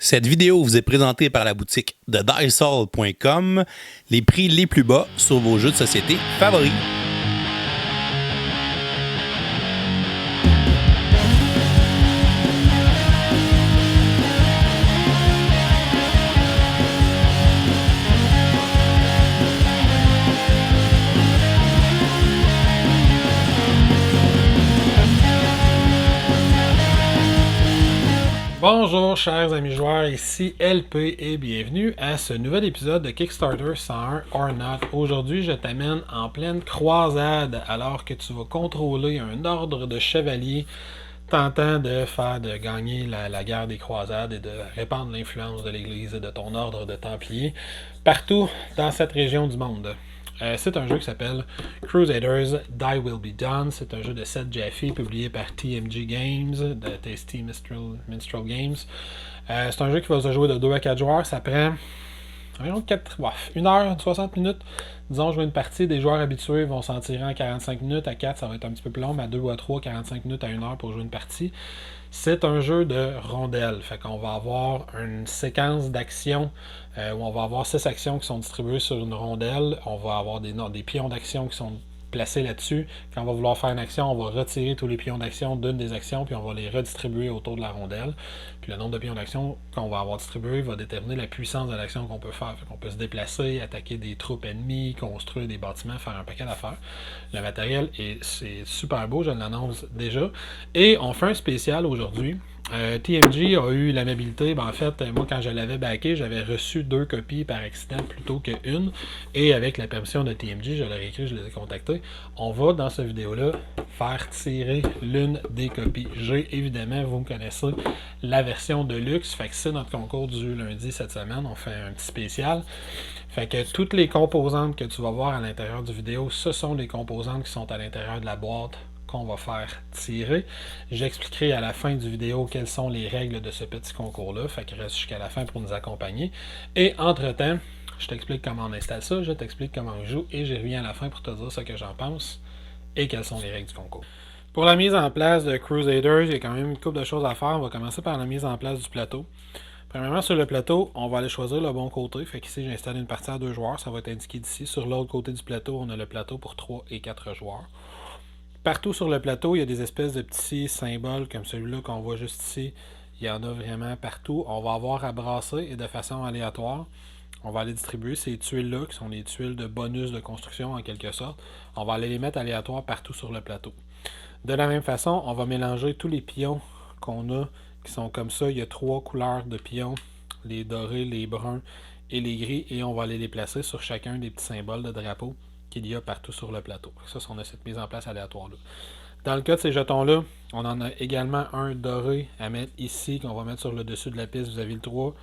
Cette vidéo vous est présentée par la boutique de Diceall.com, les prix les plus bas sur vos jeux de société favoris. Bonjour chers amis joueurs, ici LP et bienvenue à ce nouvel épisode de Kickstarter 101 or Not. Aujourd'hui, je t'amène en pleine croisade alors que tu vas contrôler un ordre de chevaliers tentant de gagner la guerre des croisades et de répandre l'influence de l'Église et de ton ordre de Templiers partout dans cette région du monde. C'est un jeu qui s'appelle Crusaders Die Will Be Done. C'est un jeu de Seth Jaffe publié par TMG Games, de Tasty Minstrel Games. C'est un jeu qui va se jouer de 2 à 4 joueurs. Ça prend environ 1 heure, 60 minutes. Disons, jouer une partie. Des joueurs habitués vont s'en tirer en 45 minutes. À 4, ça va être un petit peu plus long, mais à 2 ou à 3, 45 minutes à 1 heure pour jouer une partie. C'est un jeu de rondelles. Fait qu'on va avoir une séquence d'actions où on va avoir 6 actions qui sont distribuées sur une rondelle. On va avoir des pions d'action qui sont placés là-dessus. Quand on va vouloir faire une action, on va retirer tous les pions d'action d'une des actions, puis on va les redistribuer autour de la rondelle. Puis le nombre de pions d'action qu'on va avoir distribué va déterminer la puissance de l'action qu'on peut faire. Fait qu'on peut se déplacer, attaquer des troupes ennemies, construire des bâtiments, faire un paquet d'affaires. Le matériel c'est super beau, je l'annonce déjà. Et on fait un spécial aujourd'hui. TMG a eu l'amabilité, en fait, moi quand je l'avais backé, j'avais reçu 2 copies par accident plutôt qu'une, et avec la permission de TMG, je leur ai écrit, je les ai contactés. On va dans cette vidéo-là faire tirer l'une des copies. J'ai évidemment, vous me connaissez, la version de luxe, fait que c'est notre concours du lundi cette semaine, on fait un petit spécial. Fait que toutes les composantes que tu vas voir à l'intérieur du vidéo, ce sont les composantes qui sont à l'intérieur de la boîte qu'on va faire tirer. J'expliquerai à la fin du vidéo quelles sont les règles de ce petit concours-là. Fait qu'il reste jusqu'à la fin pour nous accompagner. Et entre-temps, je t'explique comment on installe ça, je t'explique comment on joue et je reviens à la fin pour te dire ce que j'en pense et quelles sont les règles du concours. Pour la mise en place de Crusaders, il y a quand même une couple de choses à faire. On va commencer par la mise en place du plateau. Premièrement, sur le plateau, on va aller choisir le bon côté. Fait qu'ici, j'ai installé une partie à 2 joueurs. Ça va être indiqué d'ici. Sur l'autre côté du plateau, on a le plateau pour 3 et 4 joueurs. Partout sur le plateau, il y a des espèces de petits symboles comme celui-là qu'on voit juste ici. Il y en a vraiment partout. On va avoir à brasser et de façon aléatoire. On va aller distribuer ces tuiles-là, qui sont les tuiles de bonus de construction en quelque sorte. On va aller les mettre aléatoires partout sur le plateau. De la même façon, on va mélanger tous les pions qu'on a, qui sont comme ça. Il y a 3 couleurs de pions, les dorés, les bruns et les gris. Et on va aller les placer sur chacun des petits symboles de drapeau qu'il y a partout sur le plateau. Ça, on a cette mise en place aléatoire-là. Dans le cas de ces jetons-là, on en a également un doré à mettre ici, qu'on va mettre sur le dessus de la piste vis-à-vis le 3.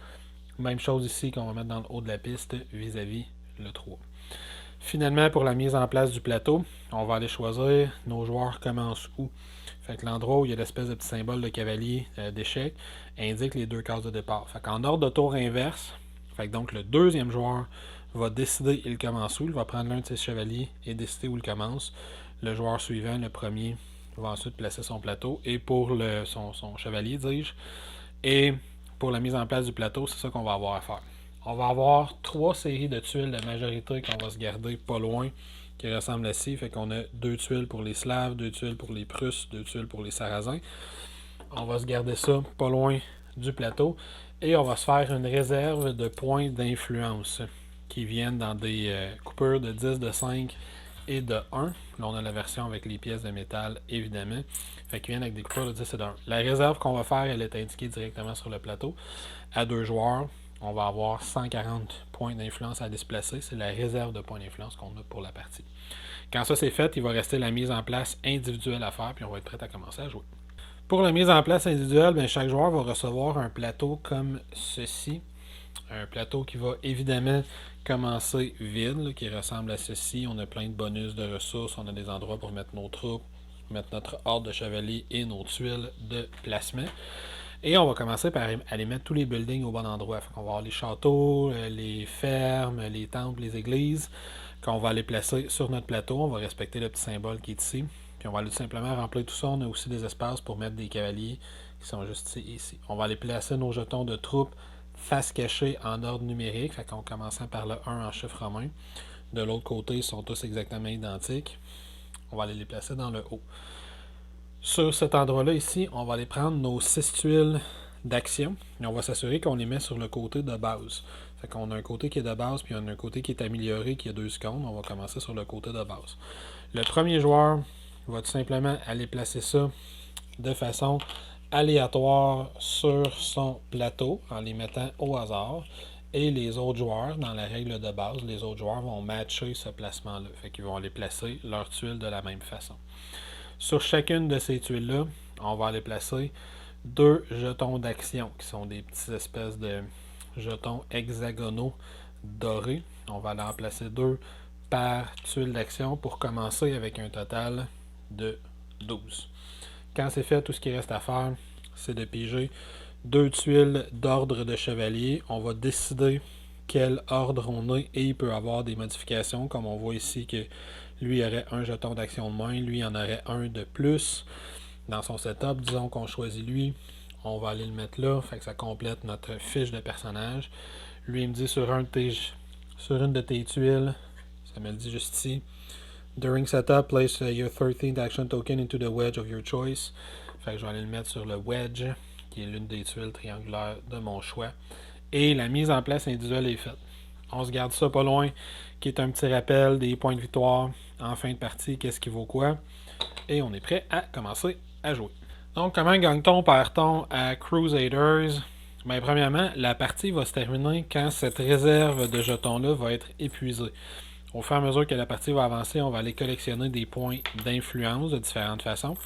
Même chose ici, qu'on va mettre dans le haut de la piste vis-à-vis le 3. Finalement, pour la mise en place du plateau, on va aller choisir nos joueurs commencent où. Fait que l'endroit où il y a l'espèce de petit symbole de cavalier d'échec indique les 2 cases de départ. Fait qu'en ordre de tour inverse, fait que donc le deuxième joueur va décider il commence où. Il va prendre l'un de ses chevaliers et décider où il commence. Le joueur suivant, le premier, va ensuite placer son plateau. Et pour son chevalier, dis-je. Et pour la mise en place du plateau, c'est ça qu'on va avoir à faire. On va avoir 3 séries de tuiles de majorité qu'on va se garder pas loin, qui ressemblent à ci. Fait qu'on a 2 tuiles pour les Slaves, 2 tuiles pour les Prusses, 2 tuiles pour les Sarrasins. On va se garder ça pas loin du plateau. Et on va se faire une réserve de points d'influence qui viennent dans des coupures de 10, de 5 et de 1. Là, on a la version avec les pièces de métal, évidemment. Fait qu'ils viennent avec des coupures de 10 et de 1. La réserve qu'on va faire, elle est indiquée directement sur le plateau. À 2 joueurs, on va avoir 140 points d'influence à displacer. C'est la réserve de points d'influence qu'on a pour la partie. Quand ça c'est fait, il va rester la mise en place individuelle à faire, puis on va être prêt à commencer à jouer. Pour la mise en place individuelle, chaque joueur va recevoir un plateau comme ceci. Un plateau qui va évidemment commencer vide, là, qui ressemble à ceci. On a plein de bonus de ressources, on a des endroits pour mettre nos troupes, mettre notre ordre de chevaliers et nos tuiles de placement. Et on va commencer par aller mettre tous les buildings au bon endroit. On va avoir les châteaux, les fermes, les temples, les églises, qu'on va aller placer sur notre plateau. On va respecter le petit symbole qui est ici. Puis on va aller tout simplement remplir tout ça. On a aussi des espaces pour mettre des cavaliers qui sont juste ici. On va aller placer nos jetons de troupes face cachée en ordre numérique, fait qu'on commençant par le 1 en chiffre romain. De l'autre côté, ils sont tous exactement identiques. On va aller les placer dans le haut. Sur cet endroit-là ici, on va aller prendre nos 6 tuiles d'action et on va s'assurer qu'on les met sur le côté de base. Fait qu'on a un côté qui est de base puis on a un côté qui est amélioré qui a 2 secondes. On va commencer sur le côté de base. Le premier joueur va tout simplement aller placer ça de façon aléatoire sur son plateau en les mettant au hasard. Et les autres joueurs, dans la règle de base, les autres joueurs vont matcher ce placement-là. Fait qu'ils vont aller placer leurs tuiles de la même façon. Sur chacune de ces tuiles-là, on va aller placer 2 jetons d'action, qui sont des petites espèces de jetons hexagonaux dorés. On va aller en placer 2 par tuile d'action pour commencer avec un total de 12. Quand c'est fait, tout ce qui reste à faire, c'est de piger 2 tuiles d'ordre de chevalier. On va décider quel ordre on est et il peut avoir des modifications, comme on voit ici que lui aurait un jeton d'action de moins, lui en aurait un de plus dans son setup. Disons qu'on choisit lui, on va aller le mettre là, fait que ça complète notre fiche de personnage. Lui il me dit sur une de tes tuiles, ça me le dit juste ici. During setup, place your 13th action token into the wedge of your choice. Fait que je vais aller le mettre sur le wedge, qui est l'une des tuiles triangulaires de mon choix. Et la mise en place individuelle est faite. On se garde ça pas loin, qui est un petit rappel des points de victoire en fin de partie, qu'est-ce qui vaut quoi. Et on est prêt à commencer à jouer. Donc, comment gagne-t-on, perd-on à Crusaders? Bien, premièrement, la partie va se terminer quand cette réserve de jetons-là va être épuisée. Au fur et à mesure que la partie va avancer, on va aller collectionner des points d'influence de différentes façons.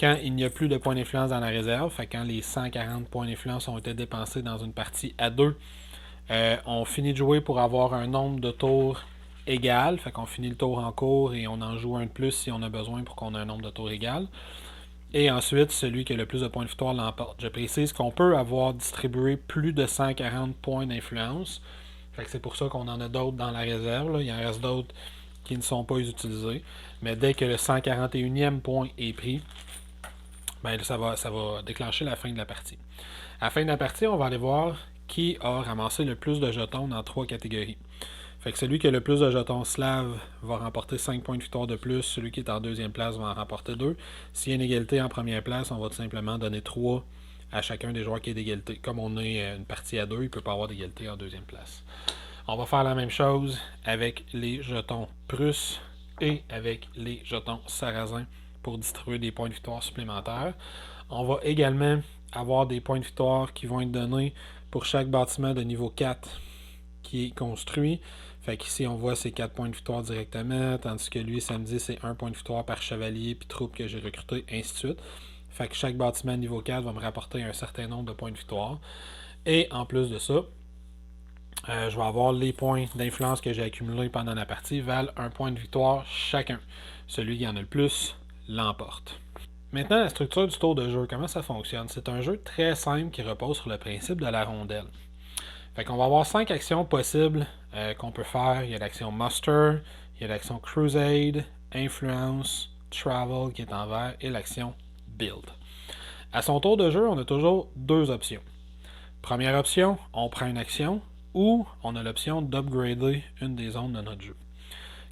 Quand il n'y a plus de points d'influence dans la réserve, fait quand les 140 points d'influence ont été dépensés dans une partie à 2, on finit de jouer pour avoir un nombre de tours égal. Fait qu'on finit le tour en cours et on en joue un de plus si on a besoin pour qu'on ait un nombre de tours égal. Et ensuite, celui qui a le plus de points de victoire l'emporte. Je précise qu'on peut avoir distribué plus de 140 points d'influence. Fait que c'est pour ça qu'on en a d'autres dans la réserve. Là. Il en reste d'autres qui ne sont pas utilisés. Mais dès que le 141e point est pris, ben, ça va déclencher la fin de la partie. À la fin de la partie, on va aller voir qui a ramassé le plus de jetons dans 3 catégories. Fait que celui qui a le plus de jetons slave va remporter 5 points de victoire de plus. Celui qui est en deuxième place va en remporter 2. S'il y a une égalité en première place, on va tout simplement donner 3 à chacun des joueurs qui est d'égalité. Comme on est une partie à 2, il ne peut pas avoir d'égalité en deuxième place. On va faire la même chose avec les jetons Prusse et avec les jetons Sarrasin pour distribuer des points de victoire supplémentaires. On va également avoir des points de victoire qui vont être donnés pour chaque bâtiment de niveau 4 qui est construit. Fait qu'ici, on voit ces 4 points de victoire directement, tandis que lui, samedi, c'est 1 point de victoire par chevalier puis troupe que j'ai recruté, ainsi de suite. Fait que chaque bâtiment niveau 4 va me rapporter un certain nombre de points de victoire. Et en plus de ça, je vais avoir les points d'influence que j'ai accumulés pendant la partie valent 1 point de victoire chacun. Celui qui en a le plus l'emporte. Maintenant, la structure du tour de jeu, comment ça fonctionne? C'est un jeu très simple qui repose sur le principe de la rondelle. Fait qu'on va avoir 5 actions possibles qu'on peut faire. Il y a l'action Muster, il y a l'action Crusade, Influence, Travel qui est en vert et l'action Build. À son tour de jeu, on a toujours 2 options. Première option, on prend une action ou on a l'option d'upgrader une des zones de notre jeu.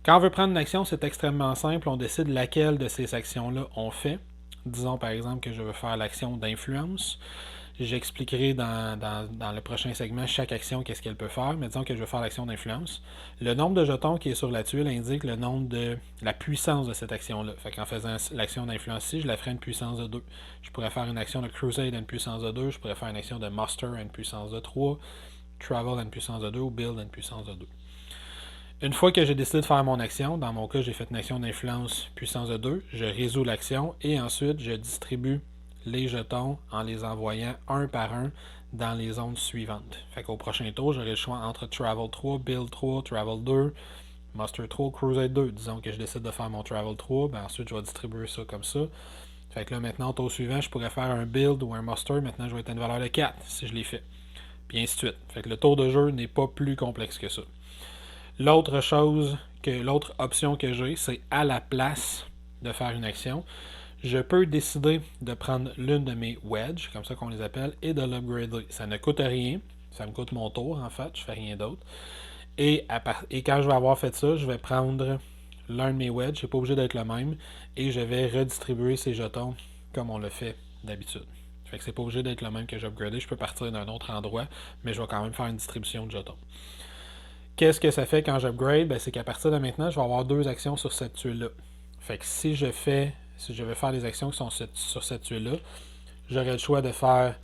Quand on veut prendre une action, c'est extrêmement simple. On décide laquelle de ces actions-là on fait. Disons par exemple que je veux faire l'action d'influence. J'expliquerai dans le prochain segment chaque action, qu'est-ce qu'elle peut faire. Mais disons que je veux faire l'action d'influence. Le nombre de jetons qui est sur la tuile indique le nombre de la puissance de cette action-là. Fait qu'en faisant l'action d'influence ici, je la ferai une puissance de 2. Je pourrais faire une action de Crusade à une puissance de 2. Je pourrais faire une action de Muster à une puissance de 3. Travel à une puissance de 2 ou Build à une puissance de 2. Une fois que j'ai décidé de faire mon action, dans mon cas, j'ai fait une action d'influence puissance de 2, je résous l'action et ensuite je distribue les jetons en les envoyant un par un dans les zones suivantes. Fait qu'au prochain tour, j'aurai le choix entre Travel 3, Build 3, Travel 2, Muster 3, Crusade 2. Disons que je décide de faire mon Travel 3, ben ensuite je vais distribuer ça comme ça. Fait que là maintenant, au tour suivant, je pourrais faire un Build ou un Muster. Maintenant, je vais être à une valeur de 4 si je l'ai fait. Puis ainsi de suite. Fait que le tour de jeu n'est pas plus complexe que ça. L'autre option que j'ai, c'est à la place de faire une action, je peux décider de prendre l'une de mes wedges, comme ça qu'on les appelle, et de l'upgrader. Ça ne coûte rien. Ça me coûte mon tour, en fait. Je fais rien d'autre. Et quand je vais avoir fait ça, je vais prendre l'un de mes wedges. C'est pas obligé d'être le même. Et je vais redistribuer ces jetons comme on le fait d'habitude. Fait que c'est pas obligé d'être le même que j'ai upgradé. Je peux partir d'un autre endroit, mais je vais quand même faire une distribution de jetons. Qu'est-ce que ça fait quand j'upgrade? C'est qu'à partir de maintenant, je vais avoir 2 actions sur cette tuile-là. Fait que si je vais faire des actions qui sont sur cette tuile-là, j'aurai le choix de faire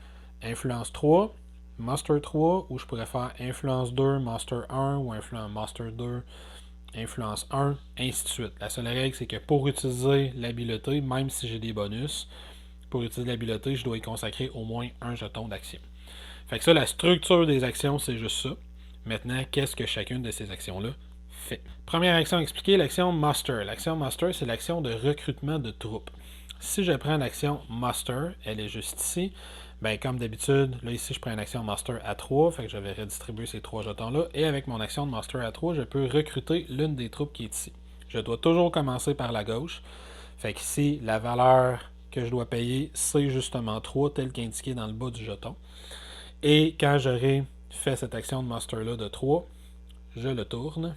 Influence 3, Master 3, ou je pourrais faire Influence 2, Master 1, ou Influence Master 2, Influence 1, ainsi de suite. La seule règle, c'est que pour utiliser l'habileté, même si j'ai des bonus, pour utiliser l'habileté, je dois y consacrer au moins un jeton d'action. Fait que ça, la structure des actions, c'est juste ça. Maintenant, qu'est-ce que chacune de ces actions-là fait? Première action expliquée, l'action Muster. L'action Muster, c'est l'action de recrutement de troupes. Si je prends l'action Muster, elle est juste ici. Comme d'habitude, là ici, je prends une action Muster à 3, fait que je vais redistribuer ces 3 jetons-là. Et avec mon action de Muster à 3, je peux recruter l'une des troupes qui est ici. Je dois toujours commencer par la gauche. Fait qu'ici, la valeur que je dois payer, c'est justement 3, tel qu'indiqué dans le bas du jeton. Et quand j'aurai fait cette action de Muster-là de 3, je le tourne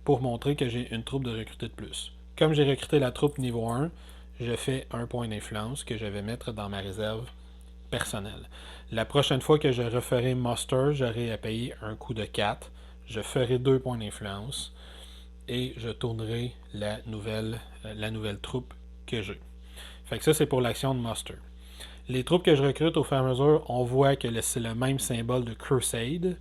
pour montrer que j'ai une troupe de recruter de plus. Comme j'ai recruté la troupe niveau 1, je fais un point d'influence que je vais mettre dans ma réserve personnelle. La prochaine fois que je referai Muster, j'aurai à payer un coût de 4. Je ferai 2 points d'influence et je tournerai la nouvelle troupe que j'ai. Fait que ça, c'est pour l'action de Muster. Les troupes que je recrute au fur et à mesure, on voit que c'est le même symbole de Crusade,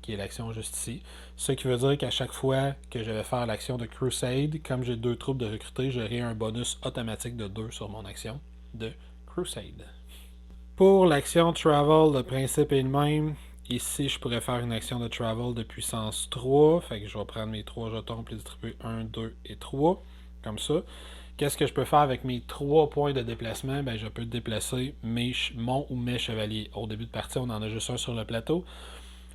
qui est l'action juste ici. Ce qui veut dire qu'à chaque fois que je vais faire l'action de Crusade, comme j'ai 2 troupes de recruter, j'aurai un bonus automatique de 2 sur mon action de Crusade. Pour l'action Travel, le principe est le même. Ici, je pourrais faire une action de Travel de puissance 3. Fait que je vais prendre mes 3 jetons pour les distribuer 1, 2 et 3. Comme ça. Qu'est-ce que je peux faire avec mes 3 points de déplacement? Je peux déplacer mon ou mes chevaliers. Au début de partie, on en a juste un sur le plateau.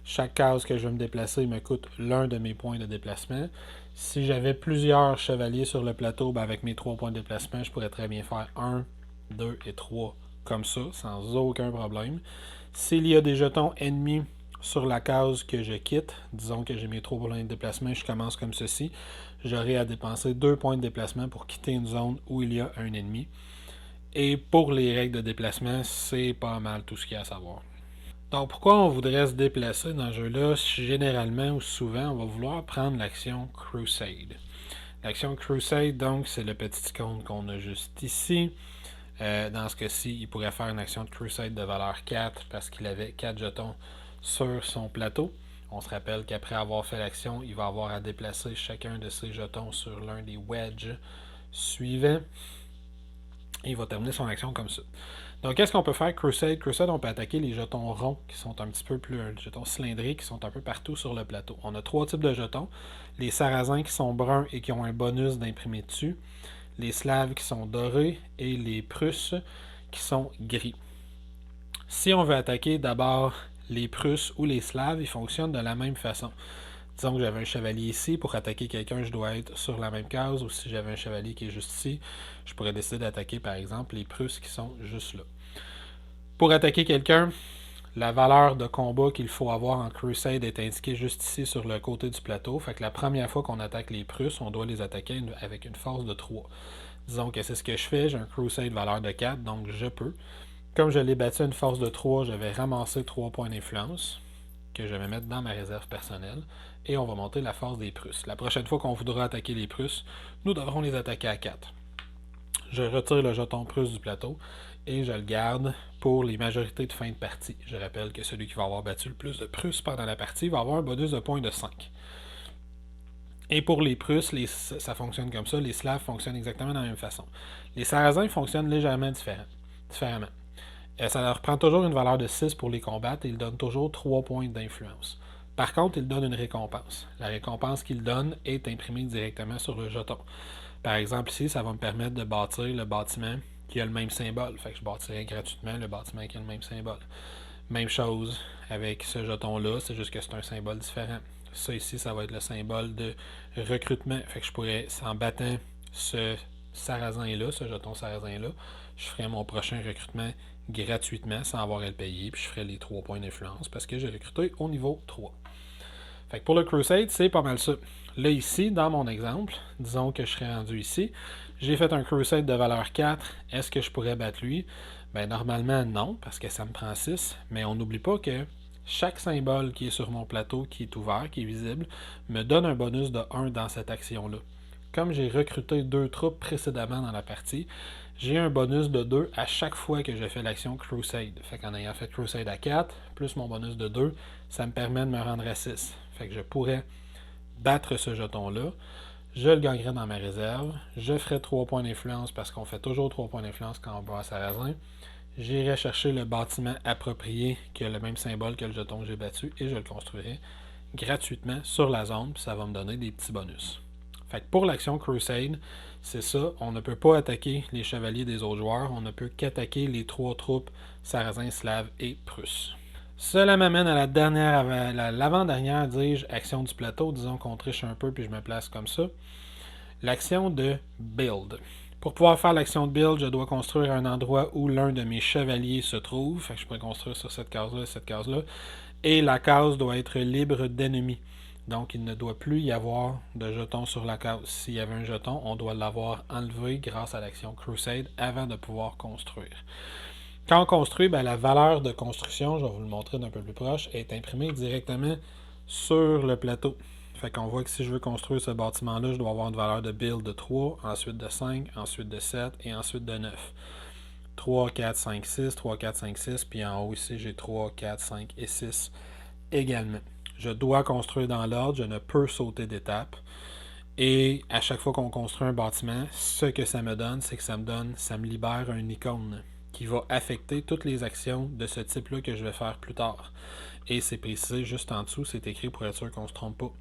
Chaque case que je vais me déplacer me coûte l'un de mes points de déplacement. Si j'avais plusieurs chevaliers sur le plateau, avec mes 3 points de déplacement, je pourrais très bien faire 1, 2 et 3 comme ça, sans aucun problème. S'il y a des jetons ennemis sur la case que je quitte, disons que j'ai mes 3 points de déplacement, je commence comme ceci, j'aurai à dépenser 2 points de déplacement pour quitter une zone où il y a un ennemi. Et pour les règles de déplacement, c'est pas mal tout ce qu'il y a à savoir. Donc pourquoi on voudrait se déplacer dans ce jeu-là? Généralement ou souvent, on va vouloir prendre l'action Crusade. L'action Crusade, donc, c'est le petit icône qu'on a juste ici. Dans ce cas-ci, il pourrait faire une action de Crusade de valeur 4 parce qu'il avait 4 jetons sur son plateau. On se rappelle qu'après avoir fait l'action, il va avoir à déplacer chacun de ses jetons sur l'un des wedges suivants. Et il va terminer son action comme ça. Donc, qu'est-ce qu'on peut faire? Crusade, on peut attaquer les jetons ronds qui sont un petit peu plus... les jetons cylindriques qui sont un peu partout sur le plateau. On a 3 types de jetons. Les sarrasins qui sont bruns et qui ont un bonus d'imprimé dessus. Les slaves qui sont dorés et les prusses qui sont gris. Si on veut attaquer d'abord les prusses ou les slaves, ils fonctionnent de la même façon. Disons que j'avais un chevalier ici, pour attaquer quelqu'un, je dois être sur la même case, ou si j'avais un chevalier qui est juste ici, je pourrais décider d'attaquer par exemple les prusses qui sont juste là. Pour attaquer quelqu'un, la valeur de combat qu'il faut avoir en Crusade est indiquée juste ici sur le côté du plateau. Fait que la première fois qu'on attaque les Prusses, on doit les attaquer avec une force de 3. Disons que c'est ce que je fais. J'ai un Crusade valeur de 4, donc je peux. Comme je l'ai battu à une force de 3, je vais ramasser 3 points d'influence que je vais mettre dans ma réserve personnelle. Et on va monter la force des Prusses. La prochaine fois qu'on voudra attaquer les Prusses, nous devrons les attaquer à 4. Je retire le jeton Prusse du plateau et je le garde pour les majorités de fin de partie. Je rappelle que celui qui va avoir battu le plus de Prusses pendant la partie va avoir un bonus de points de 5. Et pour les Prusses, ça fonctionne comme ça. Les Slaves fonctionnent exactement de la même façon. Les Sarrasins fonctionnent légèrement différemment. Ça leur prend toujours une valeur de 6 pour les combattre et ils donnent toujours 3 points d'influence. Par contre, ils donnent une récompense. La récompense qu'ils donnent est imprimée directement sur le jeton. Par exemple, ici, ça va me permettre de bâtir le bâtiment qui a le même symbole. Fait que je bâtirai gratuitement le bâtiment qui a le même symbole. Même chose avec ce jeton-là, c'est juste que c'est un symbole différent. Ça ici, ça va être le symbole de recrutement. Fait que je pourrais, en battant ce sarrasin-là, ce jeton sarrasin-là, je ferai mon prochain recrutement gratuitement sans avoir à le payer, puis je ferai les 3 points d'influence parce que j'ai recruté au niveau 3. Fait que pour le Crusade, c'est pas mal ça. Là, ici, dans mon exemple, disons que je serais rendu ici, j'ai fait un Crusade de valeur 4. Est-ce que je pourrais battre lui? Ben, normalement, non, parce que ça me prend 6. Mais on n'oublie pas que chaque symbole qui est sur mon plateau, qui est ouvert, qui est visible, me donne un bonus de 1 dans cette action-là. Comme j'ai recruté 2 troupes précédemment dans la partie, j'ai un bonus de 2 à chaque fois que je fais l'action Crusade. Fait qu'en ayant fait Crusade à 4, plus mon bonus de 2, ça me permet de me rendre à 6. Fait que je pourrais battre ce jeton-là. Je le gagnerai dans ma réserve. Je ferai 3 points d'influence parce qu'on fait toujours 3 points d'influence quand on bat à Sarrasin. J'irai chercher le bâtiment approprié qui a le même symbole que le jeton que j'ai battu et je le construirai gratuitement sur la zone, puis ça va me donner des petits bonus. Fait que pour l'action Crusade, c'est ça, on ne peut pas attaquer les chevaliers des autres joueurs, on ne peut qu'attaquer les 3 troupes sarrasins, slaves et prusses. Cela m'amène à l'avant-dernière, dis-je, action du plateau. Disons qu'on triche un peu puis je me place comme ça. L'action de build. Pour pouvoir faire l'action de build, je dois construire un endroit où l'un de mes chevaliers se trouve. Fait que je pourrais construire sur cette case-là, cette case-là. Et la case doit être libre d'ennemis. Donc, il ne doit plus y avoir de jetons sur la case. S'il y avait un jeton, on doit l'avoir enlevé grâce à l'action Crusade avant de pouvoir construire. Quand on construit, ben, la valeur de construction, je vais vous le montrer d'un peu plus proche, est imprimée directement sur le plateau. Fait qu'on voit que si je veux construire ce bâtiment-là, je dois avoir une valeur de build de 3, ensuite de 5, ensuite de 7 et ensuite de 9. 3, 4, 5, 6, 3, 4, 5, 6, puis en haut ici, j'ai 3, 4, 5 et 6 également. Je dois construire dans l'ordre, je ne peux sauter d'étape. Et à chaque fois qu'on construit un bâtiment, ce que ça me donne, c'est que ça me libère une icône qui va affecter toutes les actions de ce type-là que je vais faire plus tard. Et c'est précisé juste en dessous, c'est écrit pour être sûr qu'on ne se trompe pas.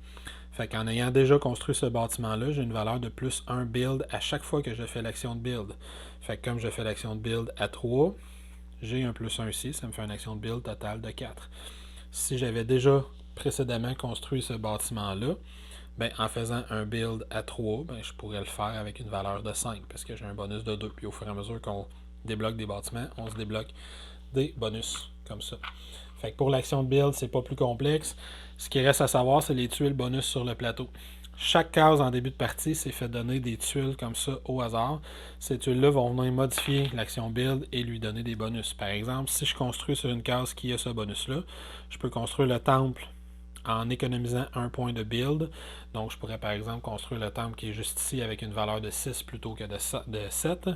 Fait qu'en ayant déjà construit ce bâtiment-là, j'ai une valeur de plus 1 build à chaque fois que je fais l'action de build. Fait que comme je fais l'action de build à 3, j'ai un plus 1 ici, ça me fait une action de build totale de 4. Si j'avais déjà précédemment construit ce bâtiment-là, ben, en faisant un build à 3, ben, je pourrais le faire avec une valeur de 5 parce que j'ai un bonus de 2. Puis au fur et à mesure qu'on débloque des bâtiments, on se débloque des bonus comme ça. Fait que pour l'action de build, c'est pas plus complexe. Ce qui reste à savoir, c'est les tuiles bonus sur le plateau. Chaque case en début de partie s'est fait donner des tuiles comme ça au hasard. Ces tuiles-là vont venir modifier l'action build et lui donner des bonus. Par exemple, si je construis sur une case qui a ce bonus-là, je peux construire le temple en économisant un point de build. Donc, je pourrais par exemple construire le temple qui est juste ici avec une valeur de 6 plutôt que de 7.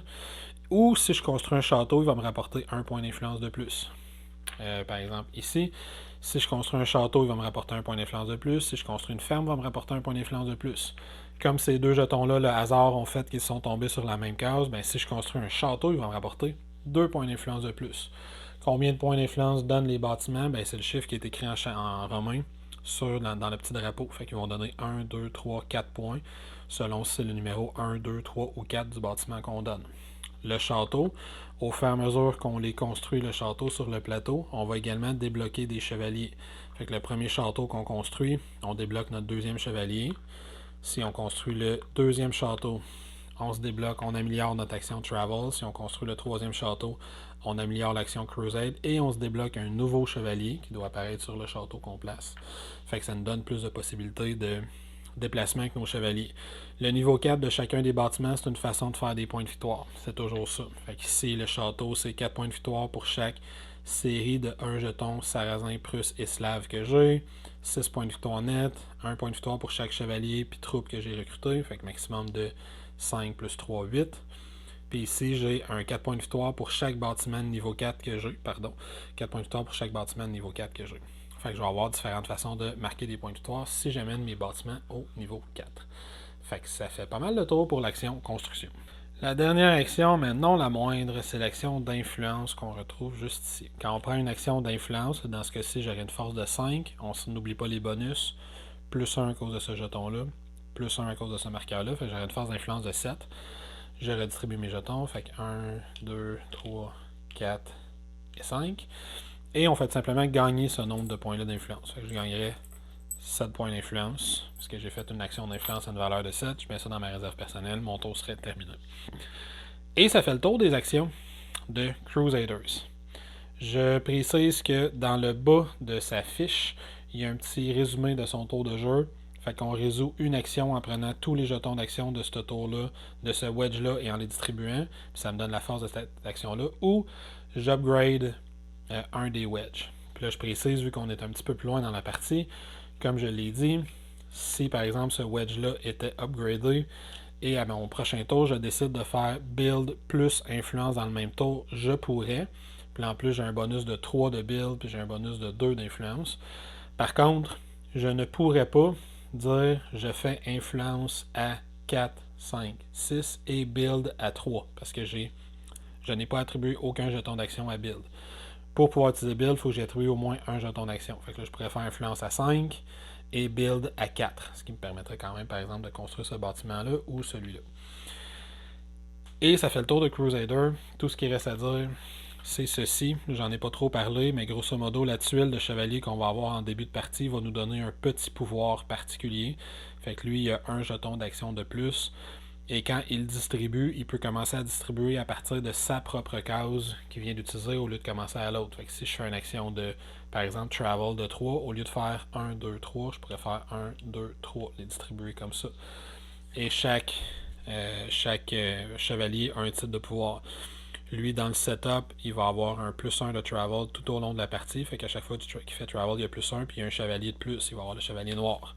Ou si je construis un château, il va me rapporter un point d'influence de plus. Par exemple, ici, si je construis un château, il va me rapporter un point d'influence de plus. Si je construis une ferme, il va me rapporter un point d'influence de plus. Comme ces deux jetons-là, le hasard ont fait qu'ils sont tombés sur la même case, ben, si je construis un château, il va me rapporter 2 points d'influence de plus. Combien de points d'influence donnent les bâtiments? Ben, c'est le chiffre qui est écrit en romain dans le petit drapeau. Fait qu'ils vont donner 1, 2, 3, 4 points, selon si c'est le numéro 1, 2, 3 ou 4 du bâtiment qu'on donne. Le château, au fur et à mesure qu'on les construit, le château sur le plateau, on va également débloquer des chevaliers. Fait que le premier château qu'on construit, on débloque notre deuxième chevalier. Si on construit le deuxième château, on se débloque, on améliore notre action Travel. Si on construit le troisième château, on améliore l'action Crusade et on se débloque un nouveau chevalier qui doit apparaître sur le château qu'on place. Fait que ça nous donne plus de possibilités de déplacement avec nos chevaliers. Le niveau 4 de chacun des bâtiments, c'est une façon de faire des points de victoire. C'est toujours ça. Fait qu'ici, le château, c'est 4 points de victoire pour chaque série de 1 jeton sarrasin, prusse et slave que j'ai. 6 points de victoire net. 1 point de victoire pour chaque chevalier puis troupe que j'ai recruté. Fait que maximum de 5 plus 3, 8. Puis ici, j'ai un 4 points de victoire pour chaque bâtiment de niveau 4 que j'ai. 4 points de victoire pour chaque bâtiment de niveau 4 que j'ai. Fait que je vais avoir différentes façons de marquer des points de victoire si j'amène mes bâtiments au niveau 4. Fait que ça fait pas mal de tour pour l'action construction. La dernière action, mais non la moindre, c'est l'action d'influence qu'on retrouve juste ici. Quand on prend une action d'influence, dans ce cas-ci, j'aurai une force de 5. On n'oublie pas les bonus. Plus 1 à cause de ce jeton-là. Plus 1 à cause de ce marqueur-là. Fait que j'aurai une force d'influence de 7. Je redistribue mes jetons. Fait que 1, 2, 3, 4 et 5. Et on fait simplement gagner ce nombre de points-là d'influence. Fait que je gagnerai 7 points d'influence, parce que j'ai fait une action d'influence à une valeur de 7, je mets ça dans ma réserve personnelle, mon tour serait terminé. Et ça fait le tour des actions de Crusaders. Je précise que dans le bas de sa fiche, il y a un petit résumé de son tour de jeu. Fait qu'on résout une action en prenant tous les jetons d'action de ce tour-là, de ce wedge-là, et en les distribuant. Puis ça me donne la force de cette action-là. Ou j'upgrade un des wedges. Puis là, je précise, vu qu'on est un petit peu plus loin dans la partie, comme je l'ai dit, si par exemple ce wedge-là était upgradé, et à mon prochain tour, je décide de faire build plus influence dans le même tour, je pourrais. Puis en plus, j'ai un bonus de 3 de build, puis j'ai un bonus de 2 d'influence. Par contre, je ne pourrais pas dire je fais influence à 4, 5, 6 et build à 3, parce que je n'ai pas attribué aucun jeton d'action à build. Pour pouvoir utiliser build, il faut que j'attribue au moins un jeton d'action. Fait que là, je pourrais faire influence à 5 et build à 4, ce qui me permettrait quand même, par exemple, de construire ce bâtiment-là ou celui-là. Et ça fait le tour de Crusader. Tout ce qui reste à dire, c'est ceci. J'en ai pas trop parlé, mais grosso modo, la tuile de chevalier qu'on va avoir en début de partie va nous donner un petit pouvoir particulier. Fait que lui, il a un jeton d'action de plus. Et quand il distribue, il peut commencer à distribuer à partir de sa propre case qu'il vient d'utiliser au lieu de commencer à l'autre. Fait que si je fais une action de, par exemple, travel de 3, au lieu de faire 1, 2, 3, je pourrais faire 1, 2, 3, les distribuer comme ça. Et chaque chevalier a un titre de pouvoir. Lui, dans le setup, il va avoir un plus 1 de travel tout au long de la partie. Fait qu'à chaque fois qu'il fait travel, il y a plus 1, puis il y a un chevalier de plus. Il va avoir le chevalier noir.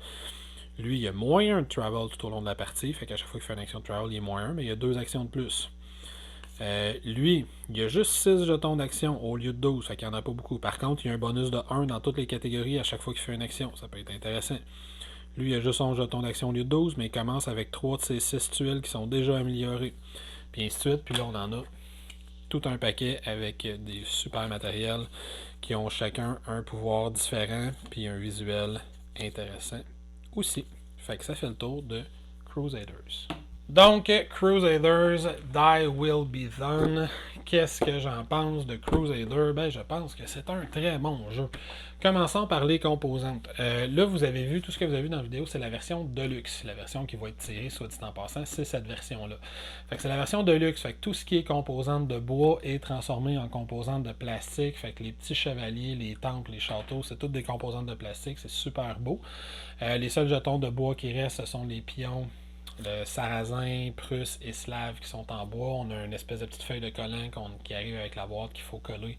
Lui, il a moins 1 de travel tout au long de la partie. Fait qu'à chaque fois qu'il fait une action de travel, il est moins 1, mais il y a 2 actions de plus. Lui, il a juste 6 jetons d'action au lieu de 12. Fait qu'il n'y en a pas beaucoup. Par contre, il y a un bonus de 1 dans toutes les catégories à chaque fois qu'il fait une action. Ça peut être intéressant. Lui, il a juste 11 jetons d'action au lieu de 12, mais il commence avec 3 de ses 6 tuiles qui sont déjà améliorées. Puis ainsi de suite. Puis là, on en a tout un paquet avec des super matériels qui ont chacun un pouvoir différent puis un visuel intéressant aussi. Fait que ça fait le tour de Crusaders. Donc, Crusaders, Thy Will Be Done. Qu'est-ce que j'en pense de Crusader? Ben, je pense que c'est un très bon jeu. Commençons par les composantes. Là, vous avez vu, tout ce que vous avez vu dans la vidéo, c'est la version Deluxe. La version qui va être tirée, soit dit en passant, c'est cette version-là. Fait que c'est la version Deluxe. Fait que tout ce qui est composante de bois est transformé en composante de plastique. Fait que les petits chevaliers, les temples, les châteaux, c'est toutes des composantes de plastique. C'est super beau. Les seuls jetons de bois qui restent, ce sont les pions, le sarrasin, prusse et slave qui sont en bois. On a une espèce de petite feuille de collant qui arrive avec la boîte qu'il faut coller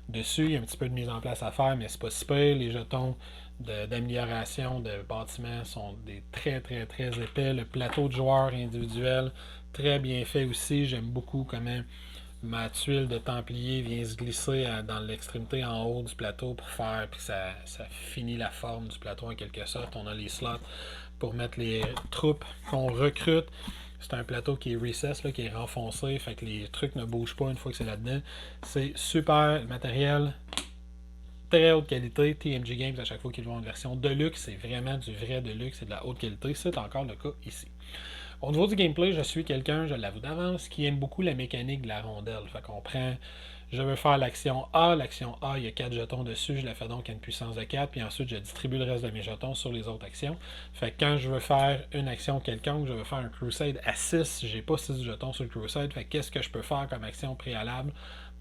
dessus. Il y a un petit peu de mise en place à faire, mais c'est pas si pire. Les jetons d'amélioration de bâtiments sont des très très très épais. Le plateau de joueurs individuel, très bien fait aussi. J'aime beaucoup comment ma tuile de templier vient se glisser dans l'extrémité en haut du plateau pour faire, puis ça finit la forme du plateau en quelque sorte. On a les slots pour mettre les troupes qu'on recrute. C'est un plateau qui est recess, là, qui est renfoncé, fait que les trucs ne bougent pas une fois que c'est là-dedans. C'est super matériel, très haute qualité. TMG Games, à chaque fois qu'ils vont une version Deluxe, c'est vraiment du vrai Deluxe, c'est de la haute qualité. C'est encore le cas ici. Au niveau du gameplay, je suis quelqu'un, je l'avoue d'avance, qui aime beaucoup la mécanique de la rondelle. Fait qu'on prend, je veux faire l'action A, il y a 4 jetons dessus, je la fais donc à une puissance de 4, puis ensuite je distribue le reste de mes jetons sur les autres actions. Fait que quand je veux faire une action quelconque, je veux faire un Crusade à 6, j'ai pas 6 jetons sur le Crusade, fait que qu'est-ce que je peux faire comme action préalable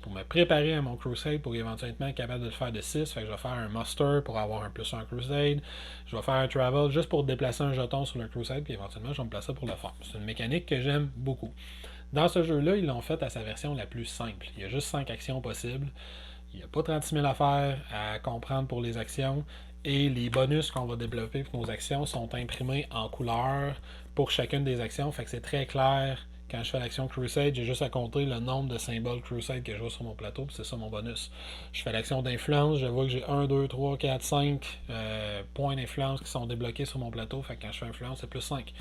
pour me préparer à mon Crusade pour éventuellement être capable de le faire de 6. Fait que je vais faire un Muster pour avoir un plus 1 Crusade. Je vais faire un Travel juste pour déplacer un jeton sur le Crusade, puis éventuellement je vais me placer pour le faire. C'est une mécanique que j'aime beaucoup. Dans ce jeu-là, ils l'ont fait à sa version la plus simple. Il y a juste 5 actions possibles. Il n'y a pas 36 000 affaires à comprendre pour les actions. Et les bonus qu'on va développer pour nos actions sont imprimés en couleur pour chacune des actions. Fait que c'est très clair. Quand je fais l'action Crusade, j'ai juste à compter le nombre de symboles Crusade que je vois sur mon plateau, puis c'est ça mon bonus. Je fais l'action d'influence, je vois que j'ai 1, 2, 3, 4, 5 points d'influence qui sont débloqués sur mon plateau, fait que quand je fais influence, c'est plus 5.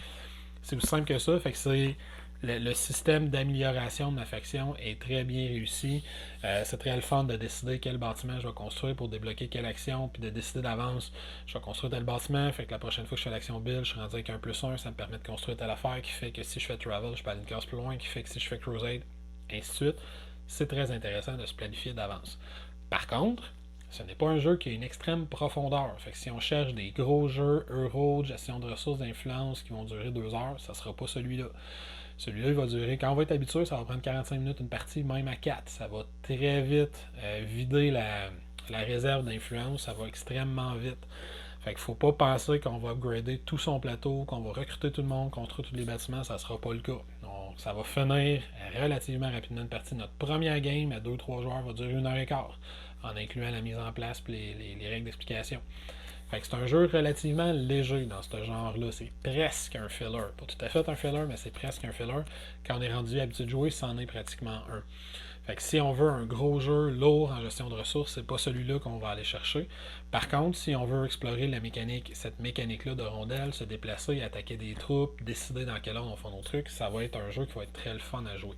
C'est aussi simple que ça, fait que c'est le système d'amélioration de ma faction est très bien réussi. C'est très le fun de décider quel bâtiment je vais construire pour débloquer quelle action, puis de décider d'avance, je vais construire tel bâtiment, fait que la prochaine fois que je fais l'action build, je suis rendu avec un plus 1, ça me permet de construire telle affaire qui fait que si je fais travel, je peux aller une case plus loin, qui fait que si je fais crusade, ainsi de suite. C'est très intéressant de se planifier d'avance. Par contre, Ce n'est pas un jeu qui a une extrême profondeur. Fait que si on cherche des gros jeux, euro, gestion de ressources, d'influence qui vont durer 2 heures, ça ne sera pas celui-là. Celui-là, il va durer, quand on va être habitué, ça va prendre 45 minutes une partie, même à 4. Ça va très vite vider la réserve d'influence, ça va extrêmement vite. Fait qu'il faut pas penser qu'on va upgrader tout son plateau, qu'on va recruter tout le monde, construire tous les bâtiments, ça sera pas le cas. Donc, ça va finir relativement rapidement une partie. Notre première game à 2-3 joueurs va durer 1h15, en incluant la mise en place et les règles d'explication. Fait que c'est un jeu relativement léger dans ce genre-là. C'est presque un filler. Pas tout à fait un filler, mais c'est presque un filler. Quand on est rendu habitué de jouer, c'en est pratiquement un. Fait que si on veut un gros jeu lourd en gestion de ressources, c'est pas celui-là qu'on va aller chercher. Par contre, si on veut explorer la mécanique, cette mécanique-là de rondelle, se déplacer, attaquer des troupes, décider dans quel ordre on fait nos trucs, ça va être un jeu qui va être très le fun à jouer.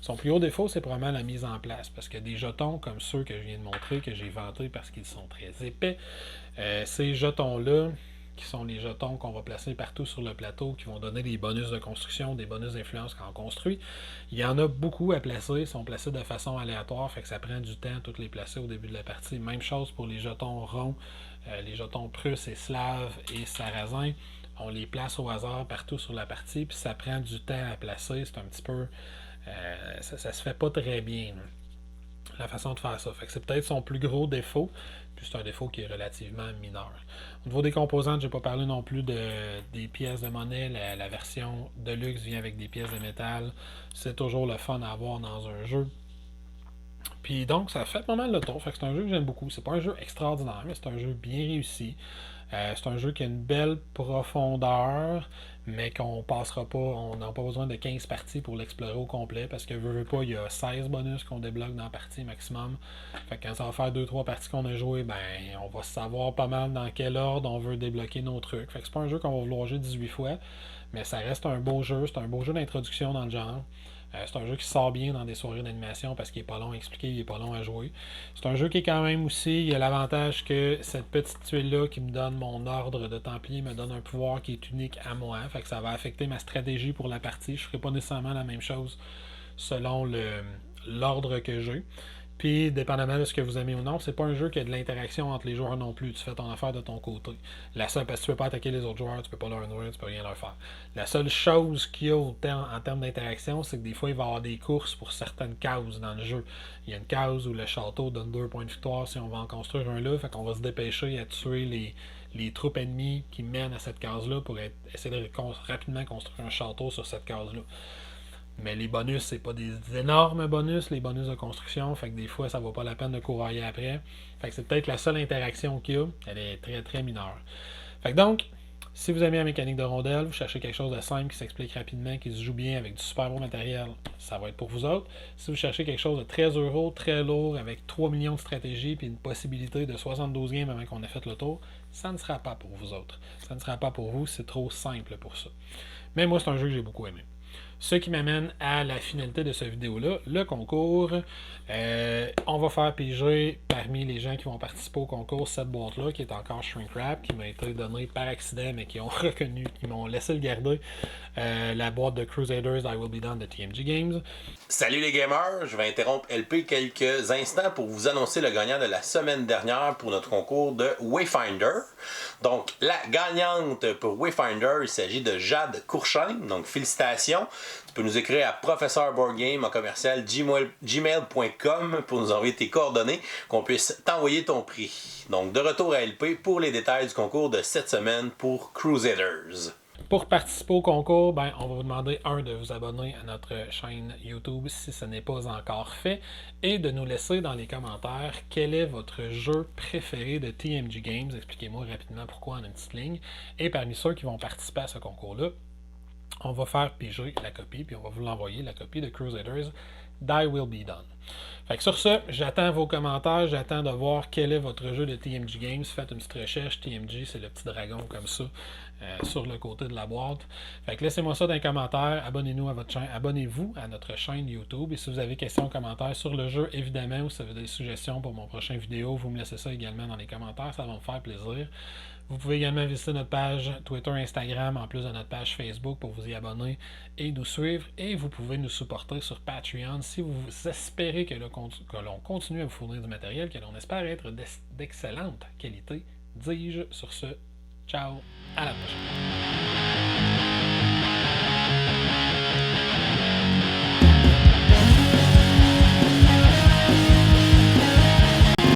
Son plus gros défaut, c'est probablement la mise en place, parce que des jetons comme ceux que je viens de montrer, que j'ai vantés parce qu'ils sont très épais, ces jetons-là, qui sont les jetons qu'on va placer partout sur le plateau, qui vont donner des bonus de construction, des bonus d'influence quand on construit. Il y en a beaucoup à placer, ils sont placés de façon aléatoire, fait que ça prend du temps à toutes les placer au début de la partie. Même chose pour les jetons ronds, les jetons prusses et slaves et sarrasins. On les place au hasard partout sur la partie, puis ça prend du temps à placer, c'est un petit peu... ça se fait pas très bien, là, la façon de faire ça. Fait que c'est peut-être son plus gros défaut, puis c'est un défaut qui est relativement mineur. Au niveau des composantes, je n'ai pas parlé non plus des pièces de monnaie. La version Deluxe vient avec des pièces de métal. C'est toujours le fun à avoir dans un jeu. Puis donc, ça fait pas mal le tour. Fait que c'est un jeu que j'aime beaucoup. C'est pas un jeu extraordinaire, mais c'est un jeu bien réussi. C'est un jeu qui a une belle profondeur, mais qu'on passera pas, on n'a pas besoin de 15 parties pour l'explorer au complet, parce que veut pas, il y a 16 bonus qu'on débloque dans la partie maximum. Fait que quand ça va faire 2-3 parties qu'on a joué, ben on va savoir pas mal dans quel ordre on veut débloquer nos trucs. Fait que c'est pas un jeu qu'on va vouloir jouer 18 fois, mais ça reste un beau jeu, c'est un beau jeu d'introduction dans le genre. C'est un jeu qui sort bien dans des soirées d'animation parce qu'il est pas long à expliquer, il est pas long à jouer. C'est un jeu qui est quand même aussi, il y a l'avantage que cette petite tuile-là qui me donne mon ordre de Templier me donne un pouvoir qui est unique à moi. Fait que ça va affecter ma stratégie pour la partie. Je ne ferai pas nécessairement la même chose selon l'ordre que j'ai. Puis, dépendamment de ce que vous aimez ou non, c'est pas un jeu qui a de l'interaction entre les joueurs non plus. Tu fais ton affaire de ton côté. Parce que tu peux pas attaquer les autres joueurs, tu peux pas leur nourrir, tu peux rien leur faire. La seule chose qu'il y a en termes d'interaction, c'est que des fois, il va y avoir des courses pour certaines cases dans le jeu. Il y a une case où le château donne 2 points de victoire si on va en construire un là, fait qu'on va se dépêcher à tuer les troupes ennemies qui mènent à cette case-là pour essayer de rapidement construire un château sur cette case-là. Mais les bonus, c'est pas des énormes bonus, les bonus de construction. Fait que des fois, ça vaut pas la peine de courir après. Fait que c'est peut-être la seule interaction qu'il y a. Elle est très très mineure. Fait que donc, si vous aimez la mécanique de rondelle, vous cherchez quelque chose de simple qui s'explique rapidement, qui se joue bien avec du super beau matériel, ça va être pour vous autres. Si vous cherchez quelque chose de très euro, très lourd, avec 3 millions de stratégies puis une possibilité de 72 games avant qu'on ait fait le tour, ça ne sera pas pour vous autres. Ça ne sera pas pour vous, c'est trop simple pour ça. Mais moi, c'est un jeu que j'ai beaucoup aimé. Ce qui m'amène à la finalité de cette vidéo-là, le concours. On va faire piger parmi les gens qui vont participer au concours cette boîte-là, qui est encore Shrink Wrap, qui m'a été donnée par accident, mais qui ont reconnu, qui m'ont laissé le garder. La boîte de Crusaders I Will Be Done de TMG Games. Salut les gamers, je vais interrompre LP quelques instants pour vous annoncer le gagnant de la semaine dernière pour notre concours de Wayfinder. Donc, la gagnante pour Wayfinder, il s'agit de Jade Courchaine. Donc, félicitations. Tu peux nous écrire à professeurboardgame@gmail.com pour nous envoyer tes coordonnées, qu'on puisse t'envoyer ton prix. Donc, de retour à LP pour les détails du concours de cette semaine pour Crusaders. Pour participer au concours, on va vous demander, de vous abonner à notre chaîne YouTube si ce n'est pas encore fait, et de nous laisser dans les commentaires quel est votre jeu préféré de TMG Games. Expliquez-moi rapidement pourquoi en une petite ligne. Et parmi ceux qui vont participer à ce concours-là, on va faire piger la copie, puis on va vous l'envoyer, la copie de Crusaders Die Will Be Done. Fait que sur ce, j'attends vos commentaires, j'attends de voir quel est votre jeu de TMG Games. Faites une petite recherche, TMG c'est le petit dragon comme ça, sur le côté de la boîte. Fait que laissez-moi ça dans les commentaires, abonnez-vous à notre chaîne YouTube, et si vous avez questions ou commentaires sur le jeu, évidemment, ou si vous avez des suggestions pour mon prochain vidéo, vous me laissez ça également dans les commentaires, ça va me faire plaisir. Vous pouvez également visiter notre page Twitter, Instagram, en plus de notre page Facebook pour vous y abonner et nous suivre. Et vous pouvez nous supporter sur Patreon si vous espérez que l'on continue à vous fournir du matériel, que l'on espère être d'excellente qualité, dis-je sur ce, ciao, à la prochaine.